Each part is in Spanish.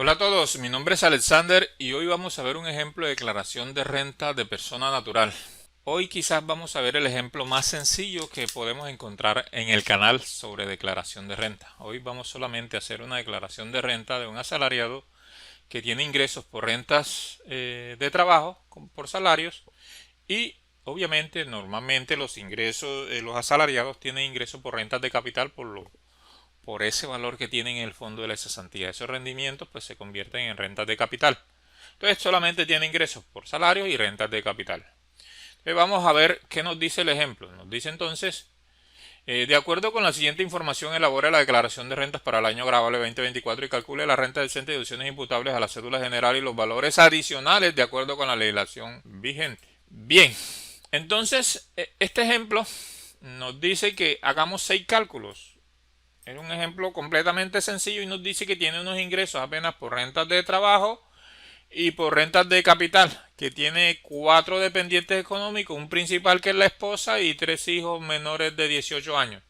Hola a todos, mi nombre es Alexander y hoy vamos a ver un ejemplo de declaración de renta de persona natural. Hoy quizás vamos a ver el ejemplo más sencillo que podemos encontrar en el canal sobre declaración de renta. Hoy vamos solamente a hacer una declaración de renta de un asalariado que tiene ingresos por rentas de trabajo, por salarios, y obviamente normalmente los ingresos, los asalariados tienen ingresos por rentas de capital por ese valor que tienen en el fondo de la cesantía. Esos rendimientos pues se convierten en rentas de capital. Entonces solamente tiene ingresos por salarios y rentas de capital. Entonces vamos a ver qué nos dice el ejemplo. Nos dice entonces, de acuerdo con la siguiente información, elabore la declaración de rentas para el año grabable 2024 y calcule la renta decente y deducciones imputables a la cédula general y los valores adicionales de acuerdo con la legislación vigente. Bien, entonces este ejemplo nos dice que hagamos 6 cálculos. Es un ejemplo completamente sencillo y nos dice que tiene unos ingresos apenas por rentas de trabajo y por rentas de capital, que tiene 4 dependientes económicos, un principal que es la esposa y 3 hijos menores de 18 años.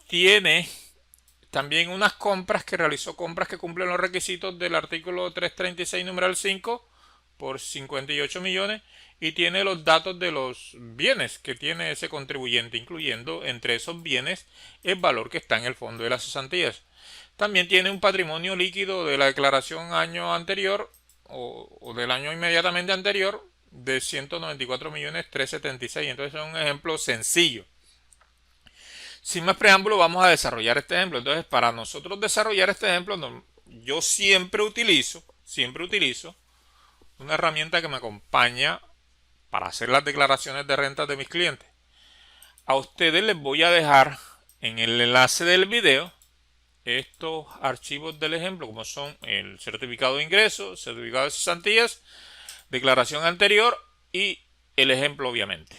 Tiene también unas compras que realizó, compras que cumplen los requisitos del artículo 336 numeral 5 por 58 millones y tiene los datos de los bienes que tiene ese contribuyente, incluyendo entre esos bienes el valor que está en el fondo de las cesantías. También tiene un patrimonio líquido de la declaración año anterior o del año inmediatamente anterior de 194 millones 376. Entonces es un ejemplo sencillo. Sin más preámbulo, vamos a desarrollar este ejemplo. Entonces, para nosotros desarrollar este ejemplo, yo siempre utilizo una herramienta que me acompaña para hacer las declaraciones de rentas de mis clientes. A ustedes les voy a dejar en el enlace del video estos archivos del ejemplo, como son el certificado de ingresos, certificado de cesantías, declaración anterior y el ejemplo, obviamente.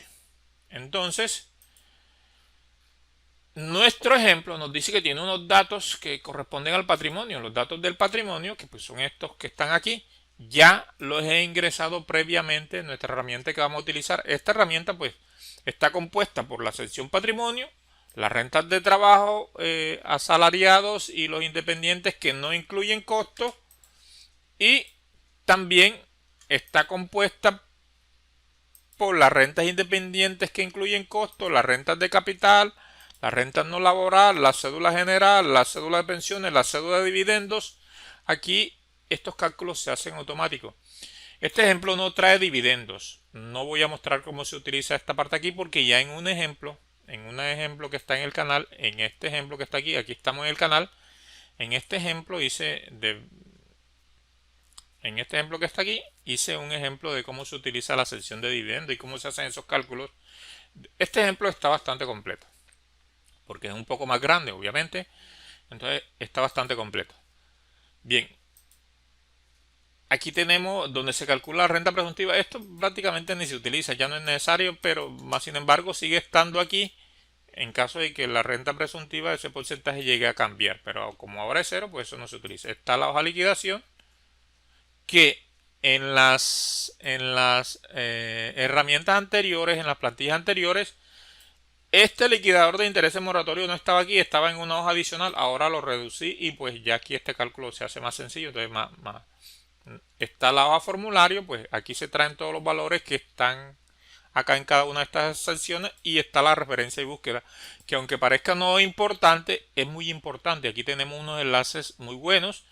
Entonces, nuestro ejemplo nos dice que tiene unos datos que corresponden al patrimonio. Los datos del patrimonio, que pues son estos que están aquí, ya los he ingresado previamente en nuestra herramienta que vamos a utilizar. Esta herramienta pues está compuesta por la sección patrimonio, las rentas de trabajo, asalariados y los independientes que no incluyen costos, y también está compuesta por las rentas independientes que incluyen costos, las rentas de capital, las rentas no laboral, la cédula general, la cédula de pensiones, la cédula de dividendos. Aquí estos cálculos se hacen automáticos. Este ejemplo no trae dividendos. No voy a mostrar cómo se utiliza esta parte aquí porque ya en un ejemplo que está en el canal, en este ejemplo que está aquí estamos en el canal, en este ejemplo en este ejemplo que está aquí, hice un ejemplo de cómo se utiliza la sección de dividendos y cómo se hacen esos cálculos. Este ejemplo está bastante completo, porque es un poco más grande, obviamente. Entonces está bastante completo. Bien, aquí tenemos donde se calcula la renta presuntiva. Esto prácticamente ni se utiliza, ya no es necesario, pero más sin embargo sigue estando aquí en caso de que la renta presuntiva, ese porcentaje llegue a cambiar. Pero como ahora es cero, pues eso no se utiliza. Está la hoja de liquidación que en las herramientas anteriores, en las plantillas anteriores, este liquidador de intereses moratorio no estaba aquí, estaba en una hoja adicional. Ahora lo reducí y pues ya aquí este cálculo se hace más sencillo. Entonces está la hoja formulario, pues aquí se traen todos los valores que están acá en cada una de estas secciones y está la referencia y búsqueda, que aunque parezca no importante, es muy importante. Aquí tenemos unos enlaces muy buenos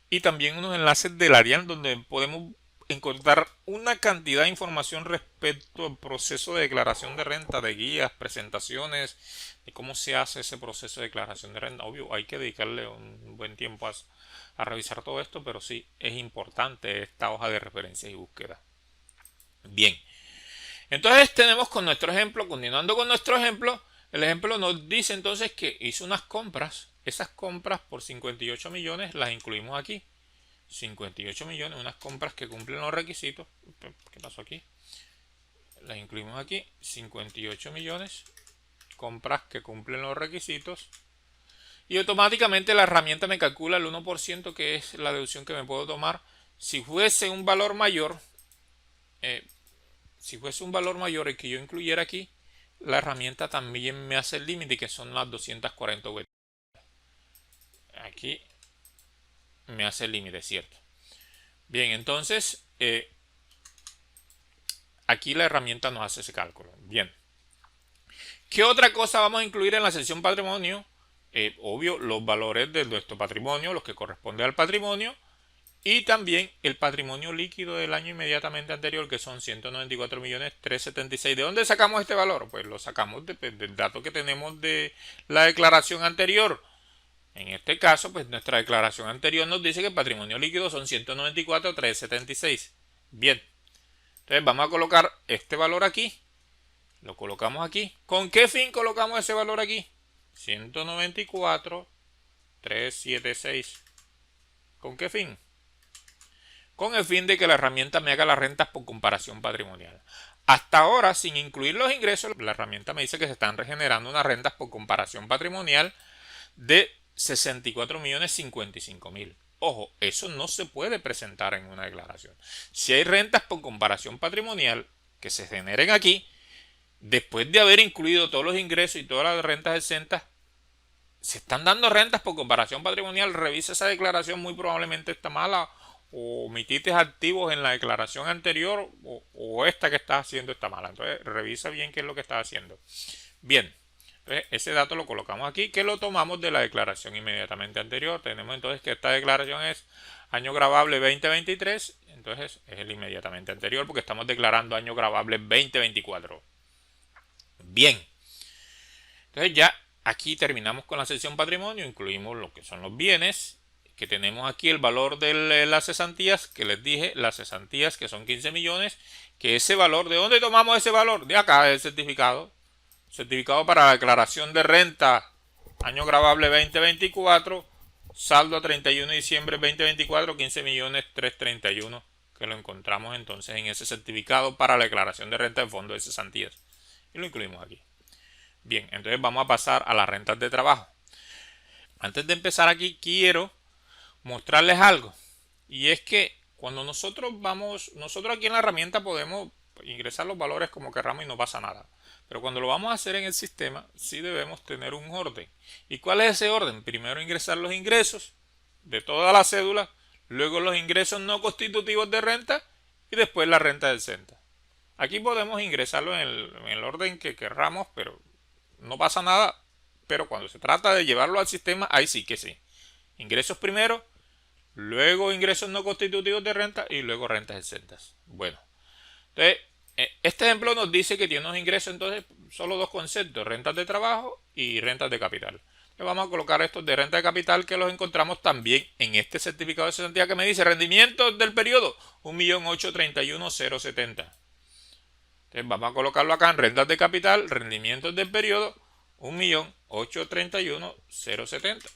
y también unos enlaces del Arial donde podemos encontrar una cantidad de información respecto al proceso de declaración de renta, de guías, presentaciones, de cómo se hace ese proceso de declaración de renta. Obvio, hay que dedicarle un buen tiempo a revisar todo esto, pero sí es importante esta hoja de referencia y búsqueda. Bien, entonces tenemos con nuestro ejemplo, continuando con nuestro ejemplo, el ejemplo nos dice entonces que hizo unas compras. Esas compras por 58 millones las incluimos aquí. 58 millones, unas compras que cumplen los requisitos. ¿Qué pasó aquí? Las incluimos aquí. 58 millones, compras que cumplen los requisitos. Y automáticamente la herramienta me calcula el 1%, que es la deducción que me puedo tomar. Si fuese un valor mayor, eh, si fuese un valor mayor el que yo incluyera aquí, la herramienta también me hace el límite, que son las 240 V. Aquí me hace el límite, ¿cierto? Bien, entonces aquí la herramienta nos hace ese cálculo. Bien. ¿Qué otra cosa vamos a incluir en la sección patrimonio? Obvio, los valores de nuestro patrimonio, los que corresponden al patrimonio, y también el patrimonio líquido del año inmediatamente anterior, que son 194.376.000. ¿De dónde sacamos este valor? Pues lo sacamos del dato que tenemos de la declaración anterior. En este caso, pues nuestra declaración anterior nos dice que el patrimonio líquido son 194.376. Bien. Entonces vamos a colocar este valor aquí. Lo colocamos aquí. ¿Con qué fin colocamos ese valor aquí? 194.376. ¿Con qué fin? Con el fin de que la herramienta me haga las rentas por comparación patrimonial. Hasta ahora, sin incluir los ingresos, la herramienta me dice que se están regenerando unas rentas por comparación patrimonial de 64.055.000. Ojo, eso no se puede presentar en una declaración. Si hay rentas por comparación patrimonial que se generen aquí, después de haber incluido todos los ingresos y todas las rentas exentas, se están dando rentas por comparación patrimonial, revisa esa declaración, muy probablemente está mala, o omitiste activos en la declaración anterior, o esta que estás haciendo está mala. Entonces revisa bien qué es lo que estás haciendo. Bien, entonces ese dato lo colocamos aquí, que lo tomamos de la declaración inmediatamente anterior. Tenemos entonces que esta declaración es año gravable 2023, entonces es el inmediatamente anterior, porque estamos declarando año gravable 2024. Bien, entonces ya aquí terminamos con la sección patrimonio, incluimos lo que son los bienes, que tenemos aquí el valor de las cesantías, que les dije, las cesantías que son 15 millones, que ese valor, ¿de dónde tomamos ese valor? De acá, el certificado. Certificado para la declaración de renta, año gravable 2024, saldo a 31 de diciembre 2024, 15.331.000, que lo encontramos entonces en ese certificado para la declaración de renta de fondo de cesantías. Y lo incluimos aquí. Bien, entonces vamos a pasar a las rentas de trabajo. Antes de empezar aquí, quiero mostrarles algo. Y es que cuando nosotros aquí en la herramienta podemos ingresar los valores como querramos y no pasa nada. Pero cuando lo vamos a hacer en el sistema, sí debemos tener un orden. ¿Y cuál es ese orden? Primero ingresar los ingresos de toda la cédula, luego los ingresos no constitutivos de renta y después la renta exenta. Aquí podemos ingresarlo en el orden que querramos, pero no pasa nada. Pero cuando se trata de llevarlo al sistema, ahí sí que sí. Ingresos primero, luego ingresos no constitutivos de renta y luego rentas exentas. Bueno, entonces este ejemplo nos dice que tiene unos ingresos, entonces solo dos conceptos: rentas de trabajo y rentas de capital. Entonces vamos a colocar estos de renta de capital, que los encontramos también en este certificado de cesantía, que me dice rendimientos del periodo 1.831.070. Entonces vamos a colocarlo acá en rentas de capital, rendimientos del periodo 1.831.070.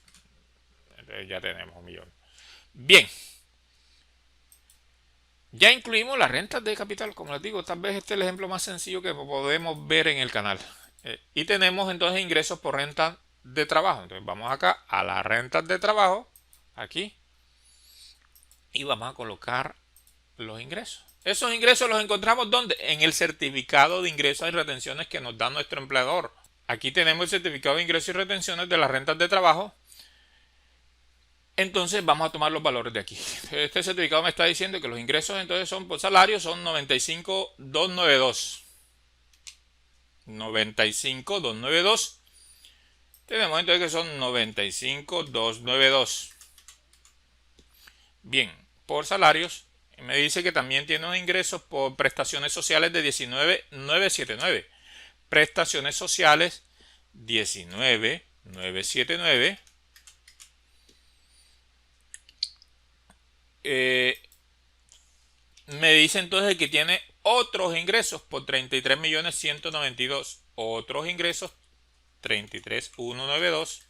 Entonces ya tenemos 1.000.000. Bien, ya incluimos las rentas de capital. Como les digo, tal vez este es el ejemplo más sencillo que podemos ver en el canal. Y tenemos entonces ingresos por renta de trabajo. Entonces vamos acá a las rentas de trabajo, aquí, y vamos a colocar los ingresos. Esos ingresos los encontramos ¿dónde? En el certificado de ingresos y retenciones que nos da nuestro empleador. Aquí tenemos el certificado de ingresos y retenciones de las rentas de trabajo. Entonces vamos a tomar los valores de aquí. Este certificado me está diciendo que los ingresos entonces son por salario, son 95.292. 95.292. Tenemos entonces que son 95.292. Bien, por salarios me dice que también tiene unos ingresos por prestaciones sociales de 19.979. Prestaciones sociales 19.979. Me dice entonces que tiene otros ingresos por 33.192.000. Otros ingresos 33.192.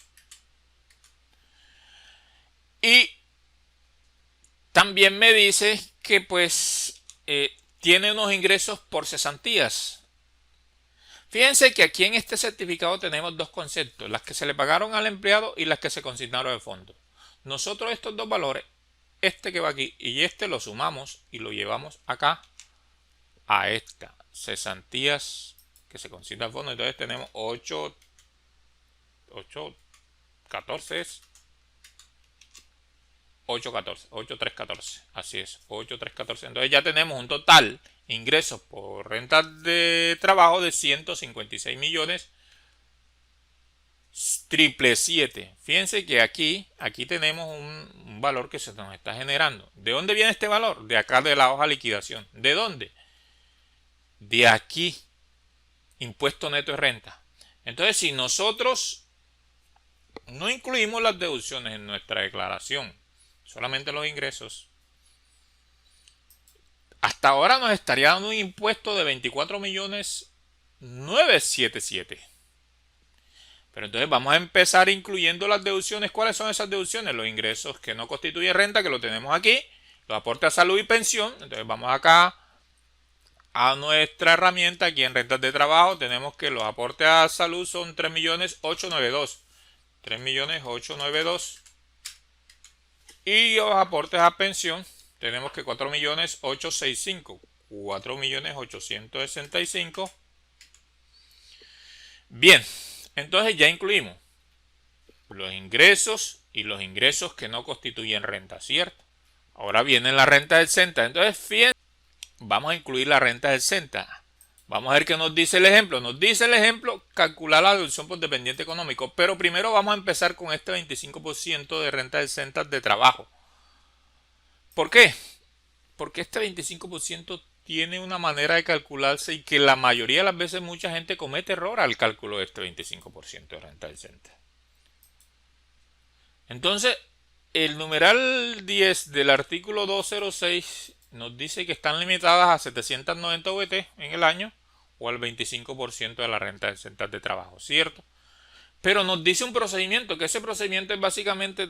Y también me dice que pues tiene unos ingresos por cesantías. Fíjense que aquí en este certificado tenemos dos conceptos: las que se le pagaron al empleado y las que se consignaron de fondo. Nosotros estos dos valores, este que va aquí y este, lo sumamos y lo llevamos acá a esta cesantías que se consigna al fondo. Entonces tenemos 14 814, 8314, así es, 8314. Entonces ya tenemos un total ingresos por rentas de trabajo de 156 millones triple 7. Fíjense que aquí tenemos un valor que se nos está generando. ¿De dónde viene este valor? De acá de la hoja de liquidación. ¿De dónde? De aquí, impuesto neto de renta. Entonces, si nosotros no incluimos las deducciones en nuestra declaración, solamente los ingresos, hasta ahora nos estaría dando un impuesto de 24 millones 977. Pero entonces vamos a empezar incluyendo las deducciones. ¿Cuáles son esas deducciones? Los ingresos que no constituyen renta, que lo tenemos aquí. Los aportes a salud y pensión. Entonces vamos acá a nuestra herramienta. Aquí en rentas de trabajo tenemos que los aportes a salud son 3.892. 3.892. Y los aportes a pensión tenemos que 4.865. 4.865. Bien. Entonces ya incluimos los ingresos y los ingresos que no constituyen renta, ¿cierto? Ahora viene la renta exenta. Entonces, fíjense, vamos a incluir la renta exenta. Vamos a ver qué nos dice el ejemplo. Nos dice el ejemplo calcular la deducción por dependiente económico. Pero primero vamos a empezar con este 25% de renta exenta de trabajo. ¿Por qué? Porque este 25% tiene una manera de calcularse y que la mayoría de las veces mucha gente comete error al cálculo de este 25% de renta decente. Entonces, el numeral 10 del artículo 206 nos dice que están limitadas a 790 VT en el año o al 25% de la renta decente de trabajo, ¿cierto? Pero nos dice un procedimiento, que ese procedimiento es básicamente,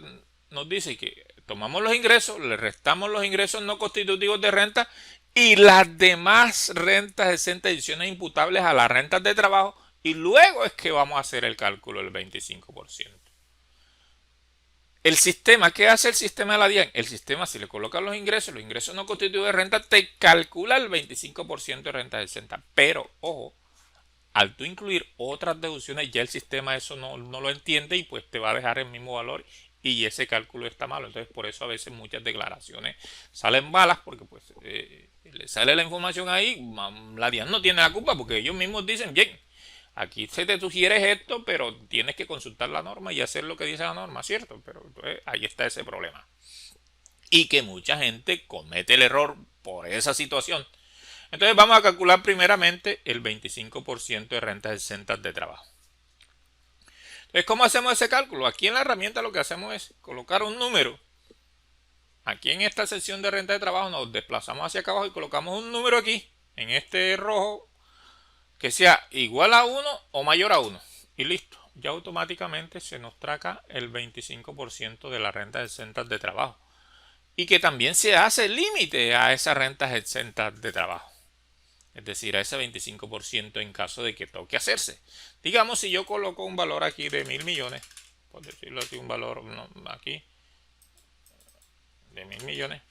nos dice que tomamos los ingresos, le restamos los ingresos no constitutivos de renta y las demás rentas exentas, adiciones imputables a las rentas de trabajo, y luego es que vamos a hacer el cálculo del 25%. El sistema, ¿qué hace el sistema de la DIAN? El sistema, si le colocas los ingresos no constitutivos de renta, te calcula el 25% de renta exenta. Pero, ojo, al tú incluir otras deducciones, ya el sistema eso no lo entiende y pues te va a dejar el mismo valor y ese cálculo está malo. Entonces, por eso a veces muchas declaraciones salen malas porque pues le sale la información ahí. La DIAN no tiene la culpa porque ellos mismos dicen, bien, aquí se te sugiere esto, pero tienes que consultar la norma y hacer lo que dice la norma, ¿cierto? Pero entonces, ahí está ese problema. Y que mucha gente comete el error por esa situación. Entonces vamos a calcular primeramente el 25% de rentas exentas de trabajo. Entonces, ¿cómo hacemos ese cálculo? Aquí en la herramienta lo que hacemos es colocar un número. Aquí en esta sección de renta de trabajo nos desplazamos hacia acá abajo y colocamos un número aquí, en este rojo, que sea igual a 1 o mayor a 1. Y listo, ya automáticamente se nos traca el 25% de las rentas exentas de trabajo. Y que también se hace límite a esas rentas exentas de trabajo. Es decir, a ese 25% en caso de que toque hacerse. Digamos, si yo coloco un valor aquí de 1.000 millones, por decirlo así, un valor aquí de 1.000 millones.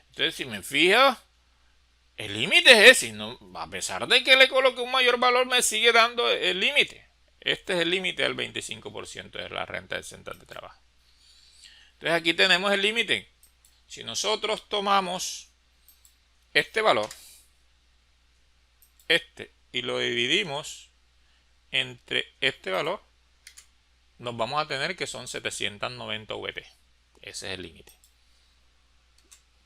Entonces, si me fijo, el límite es ese. No, a pesar de que le coloque un mayor valor, me sigue dando el límite. Este es el límite del 25% de la renta exenta de trabajo. Entonces, aquí tenemos el límite. Si nosotros tomamos este valor, y lo dividimos entre este valor, nos vamos a tener que son 790 VT. Ese es el límite.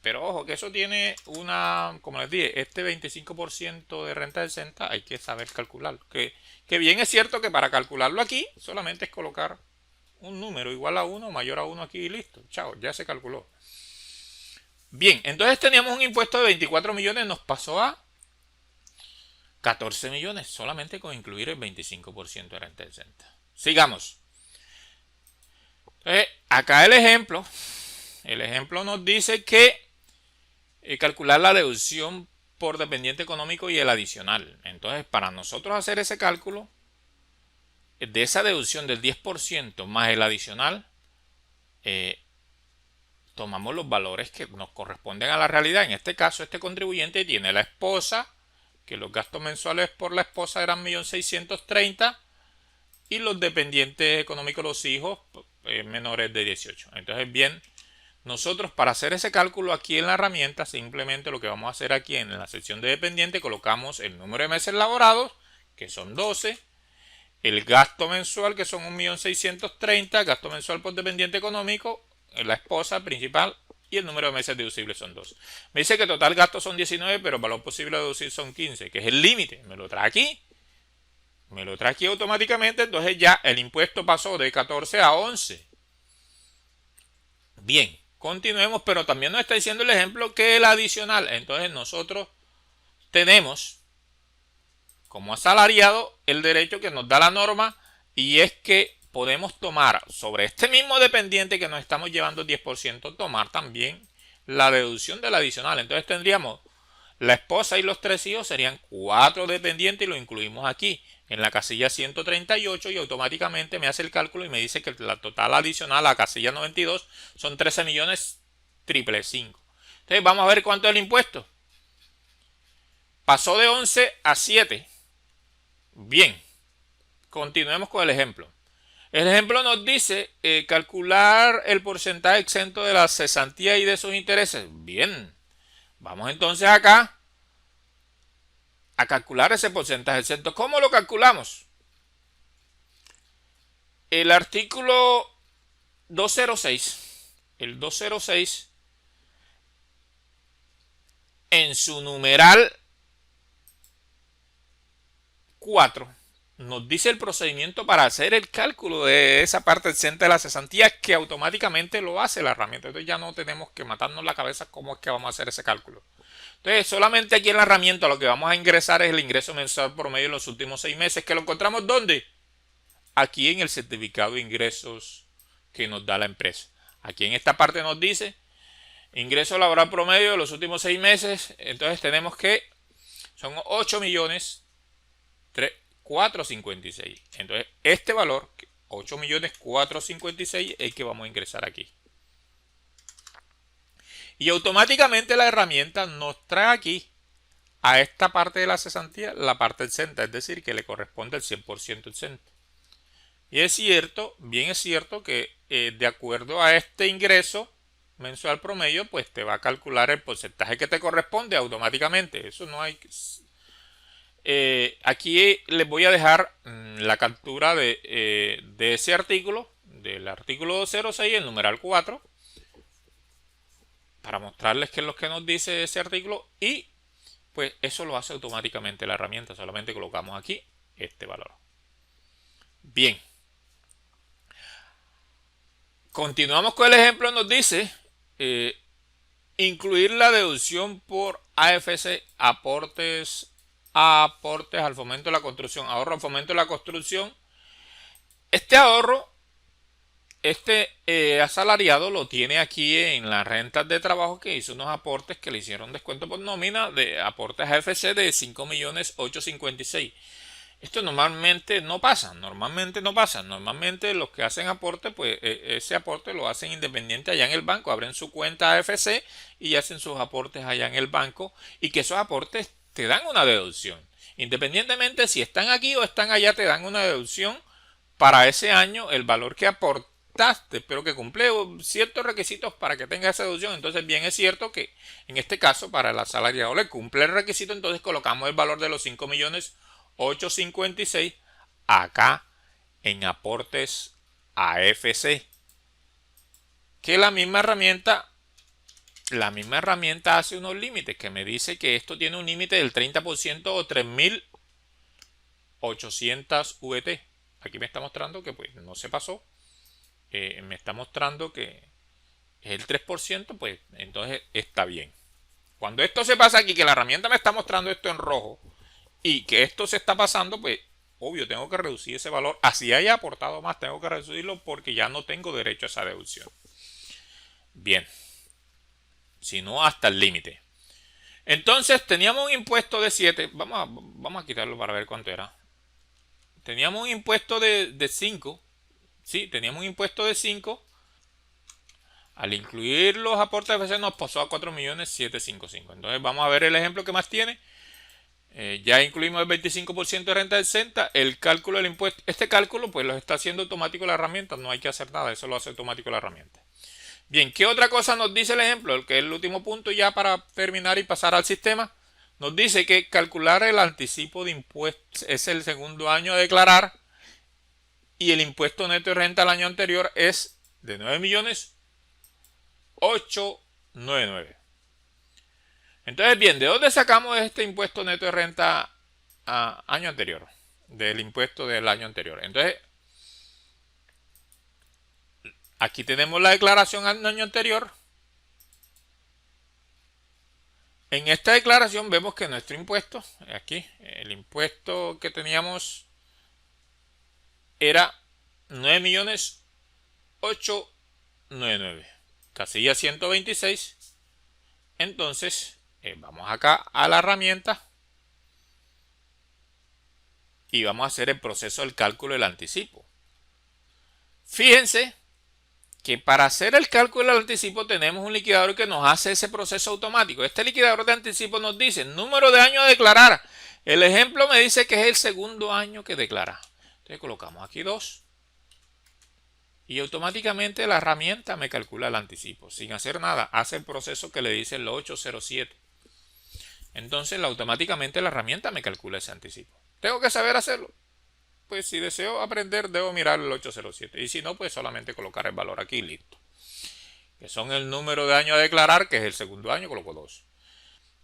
Pero ojo, que eso tiene una, como les dije, este 25% de renta exenta hay que saber calcularlo. Que bien es cierto que para calcularlo aquí solamente es colocar un número igual a 1 o mayor a 1 aquí y listo. Chao, ya se calculó. Bien, entonces teníamos un impuesto de 24 millones, nos pasó a 14 millones, solamente con incluir el 25% de renta exenta. Sigamos. Entonces, acá el ejemplo nos dice que calcular la deducción por dependiente económico y el adicional. Entonces, para nosotros hacer ese cálculo, de esa deducción del 10% más el adicional, tomamos los valores que nos corresponden a la realidad. En este caso, este contribuyente tiene la esposa, que los gastos mensuales por la esposa eran 1.630.000 y los dependientes económicos, los hijos menores de 18. Entonces, bien, Nosotros para hacer ese cálculo aquí en la herramienta, simplemente lo que vamos a hacer aquí en la sección de dependiente, colocamos el número de meses laborados, que son 12, el gasto mensual, que son 1.630.000, gasto mensual por dependiente económico, la esposa principal, y el número de meses deducibles son 2. Me dice que total gasto son 19, pero el valor posible de deducir son 15, que es el límite. Me lo trae aquí. Me lo trae aquí automáticamente, entonces ya el impuesto pasó de 14 a 11. Bien, continuemos, pero también nos está diciendo el ejemplo que el adicional. Entonces nosotros tenemos como asalariado el derecho que nos da la norma, y es que podemos tomar sobre este mismo dependiente que nos estamos llevando 10%, tomar también la deducción del adicional. Entonces tendríamos la esposa y los 3 hijos, serían 4 dependientes, y lo incluimos aquí en la casilla 138, y automáticamente me hace el cálculo y me dice que la total adicional a la casilla 92 son 13.555.000. Entonces vamos a ver cuánto es el impuesto. Pasó de 11 a 7. Bien, continuemos con el ejemplo. El ejemplo nos dice calcular el porcentaje exento de la cesantía y de sus intereses. Bien, vamos entonces acá a calcular ese porcentaje exento. ¿Cómo lo calculamos? El artículo 206, el 206, en su numeral 4, nos dice el procedimiento para hacer el cálculo de esa parte exenta de la cesantía, que automáticamente lo hace la herramienta. Entonces ya no tenemos que matarnos la cabeza cómo es que vamos a hacer ese cálculo. Entonces solamente aquí en la herramienta lo que vamos a ingresar es el ingreso mensual promedio en los últimos 6 meses, que lo encontramos ¿dónde? Aquí en el certificado de ingresos que nos da la empresa. Aquí en esta parte nos dice ingreso laboral promedio de los últimos 6 meses. Entonces tenemos que son 8.456.000. Entonces este valor 8.456.000 es el que vamos a ingresar aquí. Y automáticamente la herramienta nos trae aquí a esta parte de la cesantía la parte exenta, es decir, que le corresponde el 100% exento. Y es cierto, bien es cierto que de acuerdo a este ingreso mensual promedio, pues te va a calcular el porcentaje que te corresponde automáticamente. Eso no hay... aquí les voy a dejar la captura de ese artículo, del artículo 206, el numeral 4, para mostrarles qué es lo que nos dice ese artículo, y pues eso lo hace automáticamente la herramienta. Solamente colocamos aquí este valor. Bien. Continuamos con el ejemplo. Nos dice incluir la deducción por AFC, aportes al fomento de la construcción, ahorro al fomento de la construcción. Este ahorro, asalariado lo tiene aquí en las rentas de trabajo, que hizo unos aportes que le hicieron descuento por nómina de aportes AFC de 5.856.000. Esto normalmente no pasa. Normalmente los que hacen aporte, pues ese aporte lo hacen independiente allá en el banco. Abren su cuenta AFC y hacen sus aportes allá en el banco, y que esos aportes te dan una deducción. Independientemente si están aquí o están allá, te dan una deducción para ese año, el valor que aportaste, pero que cumple ciertos requisitos para que tenga esa deducción. Entonces bien es cierto que en este caso para el asalariado le cumple el requisito, entonces colocamos el valor de los 5.856.000 acá en aportes AFC, que la misma herramienta hace unos límites, que me dice que esto tiene un límite del 30% o 3.800 VT. Aquí me está mostrando que pues no se pasó, me está mostrando que es el 3%, pues entonces está bien. Cuando esto se pasa aquí, que la herramienta me está mostrando esto en rojo y que esto se está pasando, pues obvio tengo que reducir ese valor. Así haya aportado más, tengo que reducirlo porque ya no tengo derecho a esa deducción. Bien, si no hasta el límite. Entonces teníamos un impuesto de 7, vamos a quitarlo para ver cuánto era. Teníamos un impuesto de 5, sí, teníamos un impuesto de 5. Al incluir los aportes de FC nos pasó a 4.755.000. Entonces vamos a ver el ejemplo que más tiene. Ya incluimos el 25% de renta exenta, el cálculo del impuesto. Este cálculo pues lo está haciendo automático la herramienta, no hay que hacer nada, eso lo hace automático la herramienta. Bien, ¿qué otra cosa nos dice el ejemplo? El que es el último punto ya para terminar y pasar al sistema. Nos dice que calcular el anticipo de impuestos es el segundo año a declarar y el impuesto neto de renta al año anterior es de 9.899.000. Entonces, bien, ¿de dónde sacamos este impuesto neto de renta a año anterior? Del impuesto del año anterior. Entonces, aquí tenemos la declaración al año anterior. En esta declaración vemos que nuestro impuesto, aquí, el impuesto que teníamos era 9.899.000. Casilla 126. Entonces, vamos acá a la herramienta y vamos a hacer el proceso del cálculo del anticipo. Fíjense que para hacer el cálculo del anticipo tenemos un liquidador que nos hace ese proceso automático. Este liquidador de anticipo nos dice número de años a declarar. El ejemplo me dice que es el segundo año que declara. Entonces colocamos aquí 2 y automáticamente la herramienta me calcula el anticipo. Sin hacer nada, hace el proceso que le dice el 807. Entonces automáticamente la herramienta me calcula ese anticipo. ¿Tengo que saber hacerlo? Pues si deseo aprender debo mirar el 807 y si no pues solamente colocar el valor aquí y listo, que son el número de año a declarar, que es el segundo año, coloco 2.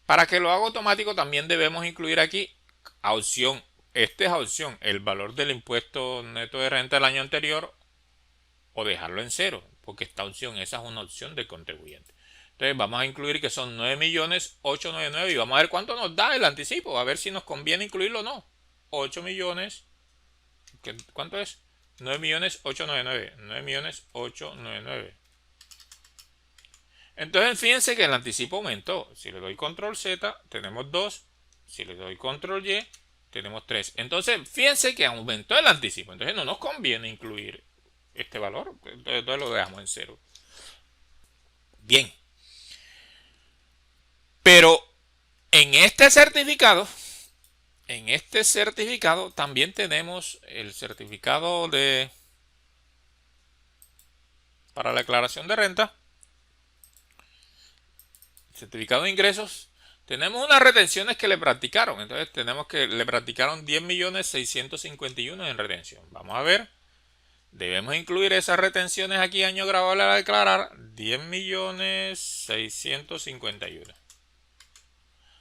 Para que lo haga automático también debemos incluir aquí a opción, esta es a opción, el valor del impuesto neto de renta del año anterior o dejarlo en 0, porque esta opción, esa es una opción del contribuyente. Entonces vamos a incluir que son 9.899.000 y vamos a ver cuánto nos da el anticipo, a ver si nos conviene incluirlo o no. 8 millones. ¿Cuánto es? 9.899.000. 9.899.000. Entonces fíjense que el anticipo aumentó. Si le doy control Z, tenemos 2. Si le doy control Y, tenemos 3. Entonces fíjense que aumentó el anticipo. Entonces no nos conviene incluir este valor. Entonces lo dejamos en 0. Bien. Pero en este certificado también tenemos el certificado para la declaración de renta, certificado de ingresos. Tenemos unas retenciones que le practicaron. Entonces tenemos que le practicaron 10.651.000 en retención. Vamos a ver. Debemos incluir esas retenciones aquí, año grabable a declarar, 10.651.000.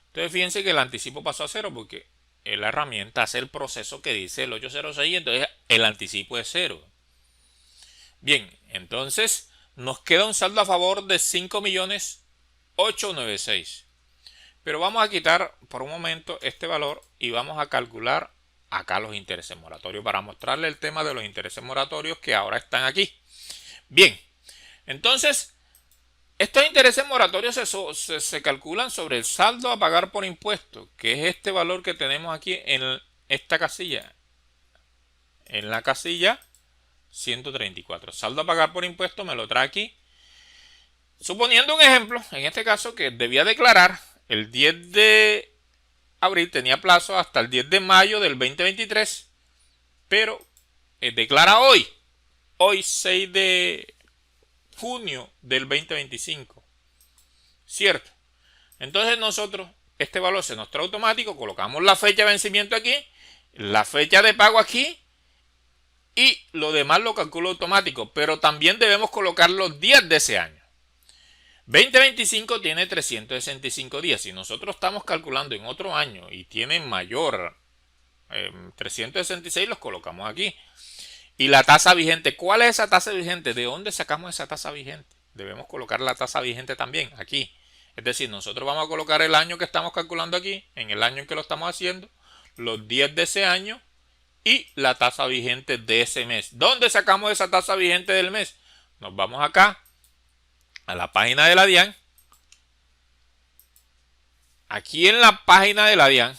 Entonces fíjense que el anticipo pasó a 0 porque la herramienta hace el proceso que dice el 806, entonces el anticipo es 0. Bien, entonces nos queda un saldo a favor de 5.896.000. Pero vamos a quitar por un momento este valor y vamos a calcular acá los intereses moratorios para mostrarle el tema de los intereses moratorios que ahora están aquí. Bien, entonces estos intereses moratorios se calculan sobre el saldo a pagar por impuestos, que es este valor que tenemos aquí en esta casilla. En la casilla 134. Saldo a pagar por impuestos me lo trae aquí. Suponiendo un ejemplo, en este caso que debía declarar el 10 de abril, tenía plazo hasta el 10 de mayo del 2023, pero declara hoy 6 de junio del 2025, ¿cierto? Entonces nosotros, este valor se nos trae automático, colocamos la fecha de vencimiento aquí, la fecha de pago aquí y lo demás lo calculo automático, pero también debemos colocar los días de ese año. 2025 tiene 365 días. Si nosotros estamos calculando en otro año y tiene mayor 366, los colocamos aquí. Y la tasa vigente, ¿cuál es esa tasa vigente? ¿De dónde sacamos esa tasa vigente? Debemos colocar la tasa vigente también aquí. Es decir, nosotros vamos a colocar el año que estamos calculando aquí, en el año en que lo estamos haciendo, los días de ese año y la tasa vigente de ese mes. ¿Dónde sacamos esa tasa vigente del mes? Nos vamos acá a la página de la DIAN. Aquí en la página de la DIAN,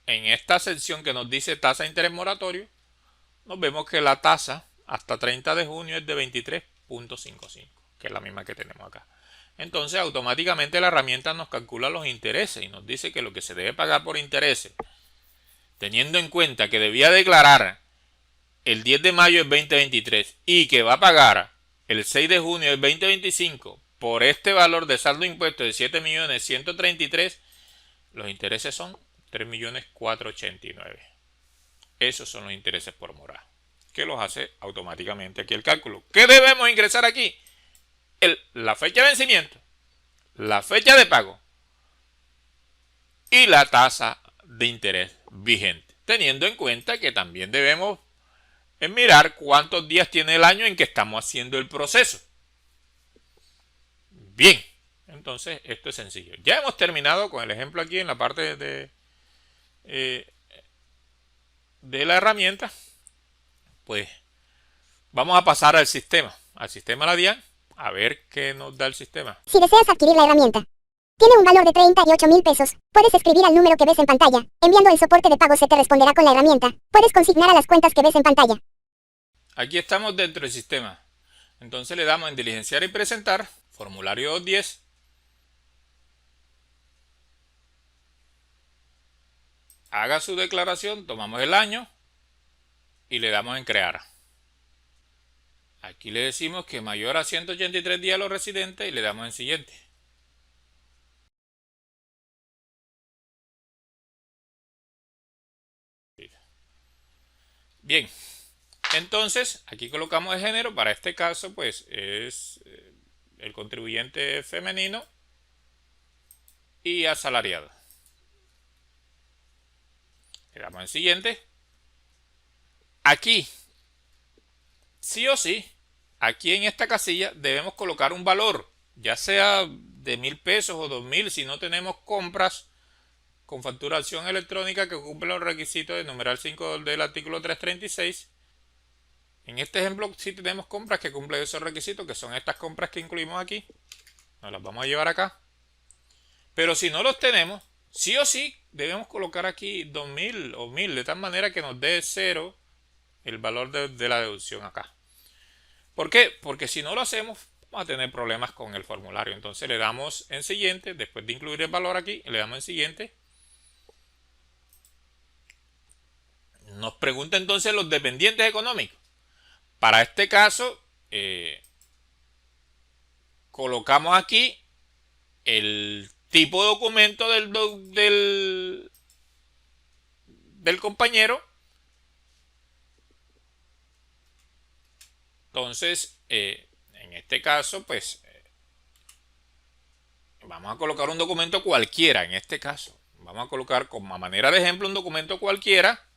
en esta sección que nos dice tasa de interés moratorio, nos vemos que la tasa hasta 30 de junio es de 23.55, que es la misma que tenemos acá. Entonces automáticamente la herramienta nos calcula los intereses y nos dice que lo que se debe pagar por intereses, teniendo en cuenta que debía declarar el 10 de mayo del 2023 y que va a pagar el 6 de junio del 2025 por este valor de saldo de impuestos de 7.133.000, los intereses son 3.489.000. Esos son los intereses por mora, que los hace automáticamente aquí el cálculo. ¿Qué debemos ingresar aquí? La fecha de vencimiento, la fecha de pago y la tasa de interés vigente, teniendo en cuenta que también debemos mirar cuántos días tiene el año en que estamos haciendo el proceso. Bien, entonces esto es sencillo. Ya hemos terminado con el ejemplo aquí en la parte de la herramienta. Pues vamos a pasar al sistema Ladian, a ver qué nos da el sistema. Si deseas adquirir la herramienta, tiene un valor de 38.000 pesos. Puedes escribir al número que ves en pantalla. Enviando el soporte de pago se te responderá con la herramienta. Puedes consignar a las cuentas que ves en pantalla. Aquí estamos dentro del sistema. Entonces le damos en diligenciar y presentar, formulario 210. Haga su declaración, tomamos el año y le damos en crear. Aquí le decimos que mayor a 183 días los residentes y le damos en siguiente. Bien, entonces aquí colocamos el género. Para este caso pues es el contribuyente femenino y asalariado. Le damos en siguiente. Aquí, sí o sí, aquí en esta casilla debemos colocar un valor, ya sea de 1.000 pesos o 2.000 si no tenemos compras con facturación electrónica que cumplen los requisitos del numeral 5 del artículo 336. En este ejemplo sí tenemos compras que cumplen esos requisitos, que son estas compras que incluimos aquí. Nos las vamos a llevar acá. Pero si no los tenemos, sí o sí debemos colocar aquí 2.000 o 1.000, de tal manera que nos dé 0 el valor de la deducción acá. ¿Por qué? Porque si no lo hacemos, vamos a tener problemas con el formulario. Entonces le damos en siguiente, después de incluir el valor aquí, le damos en siguiente. Nos pregunta entonces los dependientes económicos. Para este caso, colocamos aquí el tipo de documento del compañero. Entonces, en este caso, pues, vamos a colocar un documento cualquiera. En este caso, vamos a colocar como manera de ejemplo un documento cualquiera,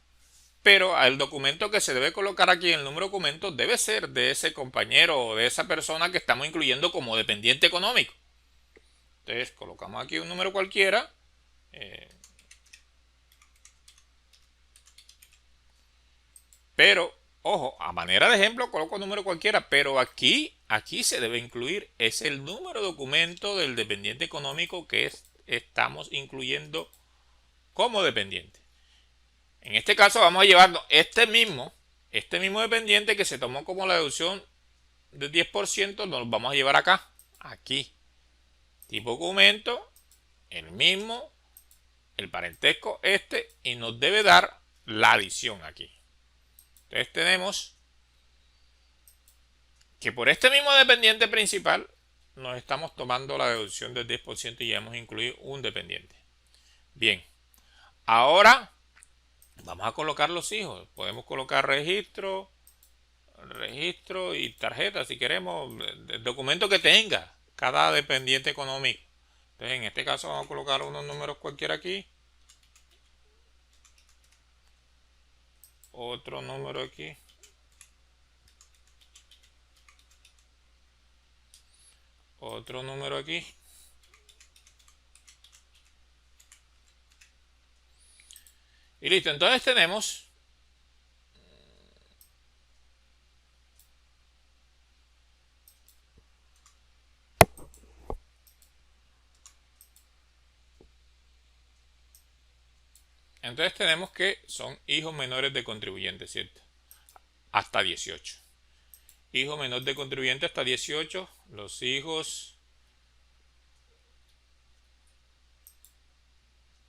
pero el documento que se debe colocar aquí en el número de documento debe ser de ese compañero o de esa persona que estamos incluyendo como dependiente económico. Entonces, colocamos aquí un número cualquiera. Pero, ojo, a manera de ejemplo coloco un número cualquiera, pero aquí se debe incluir, es el número de documento del dependiente económico que estamos incluyendo como dependiente. En este caso vamos a llevarnos este mismo dependiente que se tomó como la deducción del 10%, nos lo vamos a llevar acá, aquí. Tipo documento, el mismo, el parentesco y nos debe dar la adición aquí. Entonces tenemos que por este mismo dependiente principal nos estamos tomando la deducción del 10% y ya hemos incluido un dependiente. Bien, ahora vamos a colocar los hijos. Podemos colocar registro y tarjeta si queremos, el documento que tenga cada dependiente económico. Entonces en este caso vamos a colocar unos números cualquiera aquí. Otro número aquí. Otro número aquí. Y listo, entonces tenemos que son hijos menores de contribuyentes, ¿cierto? Hasta 18. Hijo menor de contribuyente hasta 18. Los hijos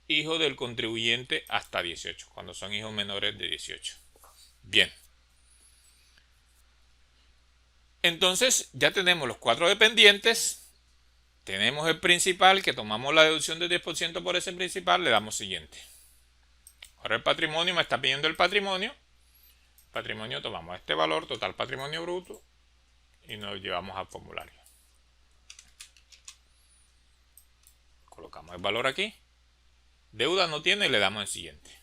del contribuyente hasta 18, cuando son hijos menores de 18. Bien. Entonces ya tenemos los 4 dependientes. Tenemos el principal, que tomamos la deducción del 10% por ese principal, le damos siguiente. Ahora el patrimonio me está pidiendo el patrimonio. Patrimonio, tomamos este valor, total patrimonio bruto, y nos llevamos al formulario. Colocamos el valor aquí. Deuda no tiene y le damos el siguiente.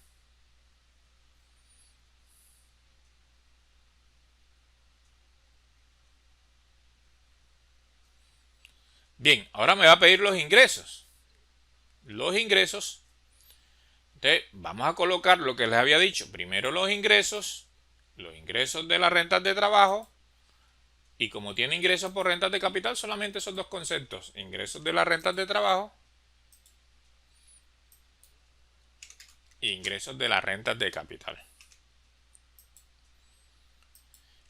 Bien, ahora me va a pedir los ingresos. Los ingresos. Entonces, vamos a colocar lo que les había dicho. Primero los ingresos de las rentas de trabajo. Y como tiene ingresos por rentas de capital, solamente esos dos conceptos. Ingresos de las rentas de trabajo e ingresos de las rentas de capital.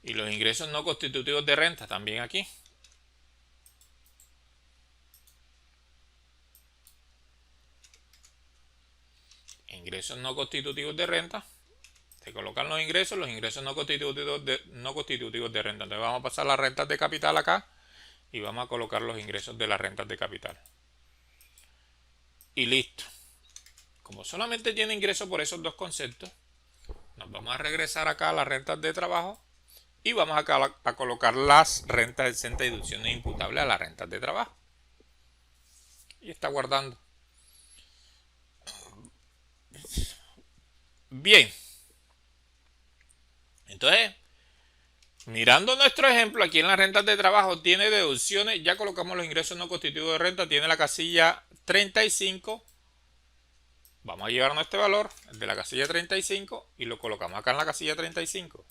Y los ingresos no constitutivos de renta también aquí. Ingresos no constitutivos de renta. Se colocan los ingresos no constitutivos de renta. Entonces vamos a pasar las rentas de capital acá y vamos a colocar los ingresos de las rentas de capital. Y listo. Como solamente tiene ingresos por esos dos conceptos, nos vamos a regresar acá a las rentas de trabajo y vamos acá a colocar las rentas exentas y deducciones imputables a las rentas de trabajo. Y está guardando. Bien. Entonces, mirando nuestro ejemplo, aquí en las rentas de trabajo tiene deducciones, ya colocamos los ingresos no constitutivos de renta, tiene la casilla 35. Vamos a llevarnos este valor, el de la casilla 35, y lo colocamos acá en la casilla 35.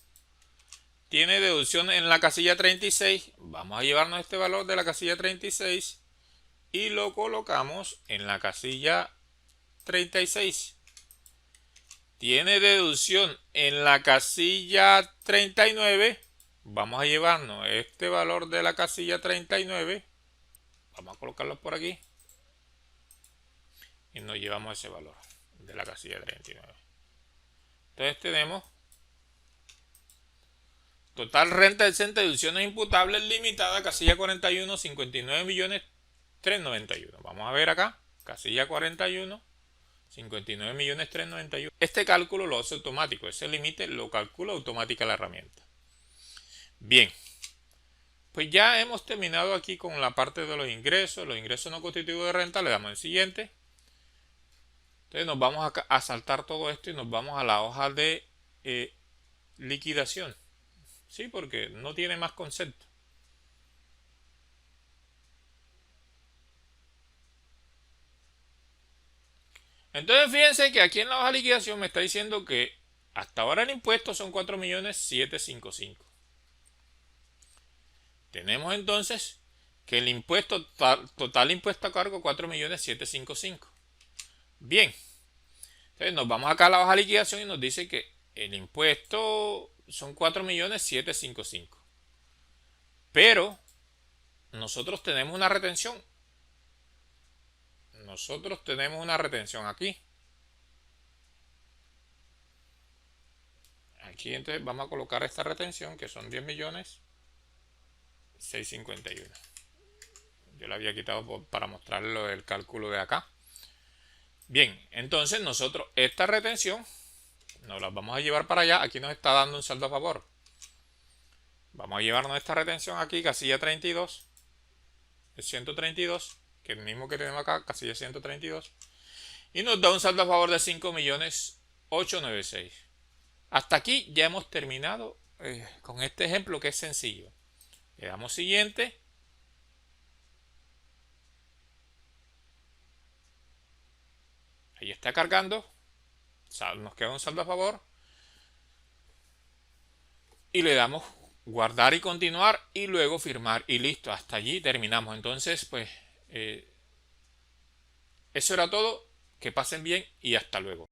Tiene deducción en la casilla 36, vamos a llevarnos este valor de la casilla 36 y lo colocamos en la casilla 36. Tiene deducción en la casilla 39, vamos a llevarnos este valor de la casilla 39, vamos a colocarlo por aquí y nos llevamos ese valor de la casilla 39. Entonces tenemos total renta exenta de deducciones imputables limitada, casilla 41, 59.391. Vamos a ver acá, casilla 41, 59.391. Este cálculo lo hace automático, ese límite lo calcula automática la herramienta. Bien, pues ya hemos terminado aquí con la parte de los ingresos no constitutivos de renta, le damos el siguiente. Entonces nos vamos a saltar todo esto y nos vamos a la hoja de liquidación. Sí, porque no tiene más concepto. Entonces fíjense que aquí en la hoja de liquidación me está diciendo que hasta ahora el impuesto son 4.755.000. Tenemos entonces que el impuesto total impuesto a cargo 4.755.000. Bien. Entonces nos vamos acá a la hoja de liquidación y nos dice que el impuesto son 4.755.000. Pero nosotros tenemos una retención. Aquí. Aquí entonces vamos a colocar esta retención que son 10.651.000. Yo la había quitado para mostrarle el cálculo de acá. Bien, entonces nosotros esta retención nos la vamos a llevar para allá. Aquí nos está dando un saldo a favor. Vamos a llevarnos esta retención aquí, casilla 32, el 132, que es el mismo que tenemos acá, casilla 132. Y nos da un saldo a favor de 5.896.000. Hasta aquí ya hemos terminado con este ejemplo que es sencillo. Le damos siguiente. Ahí está cargando. Nos queda un saldo a favor. Y le damos guardar y continuar y luego firmar. Y listo, hasta allí terminamos. Entonces, pues, eso era todo. Que pasen bien y hasta luego.